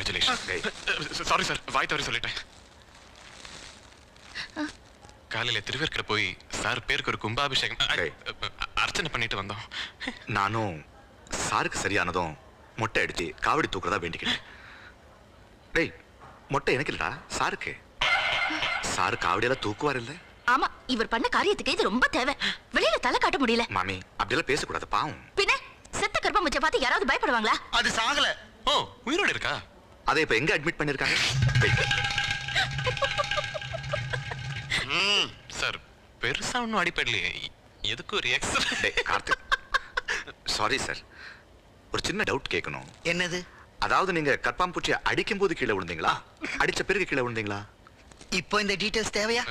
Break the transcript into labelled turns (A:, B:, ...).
A: Congratulation. Sorry sir, வாய் தவறி சொல்லிட்டேன். காலையில திருவேற்கரை போய் சார் பேருக்கு ஒரு கும்பாபிஷேகம் அர்ச்சனை பண்ணிட்டு வந்தோம்.
B: நானும் சாருக்கு சரியானதும் மொட்டை அடிச்சு காவடி தூக்குறதா வேண்டிக்கிட்டேன். டேய், மொட்டை எனக்கு இல்லடா, சாருக்கு. சாரு காவடியெல்லாம் தூக்குவார் இல்ல?
C: ஆமா, இவர் பண்ண காரியத்துக்கு இது ரொம்ப தேவை. வெளியில தலை காட்ட முடியல.
B: மாமி, அப்படியெல்லாம் பேசக்கூடாது, பாவம்.
C: பின்ன செத்த கர்ப்பமுச்ச பார்த்து யாராவது பயப்படுவாங்களா?
D: அது சாகல.
A: ஓ, உயிரோட இருக்கா?
B: அதை இப்ப எங்க அட்மிட் பண்ணிருக்காங்க?
A: சார், பெருசா ஒன்னும் அடிப்படலையே. எதுக்கு ஒரு எக்ஸ்ட்ரா?
B: கார்த்திக், சாரி சார், ஒரு சின்ன டவுட் கேட்கணும்.
D: என்னது?
B: அதாவது நீங்க கற்பாம்பூச்சியை அடிக்கும் போது கீழே விழுந்தீங்களா, அடிச்ச பிறகு கீழே விழுந்தீங்களா?
D: இப்போ இந்த டீடைல்ஸ் தேவையா?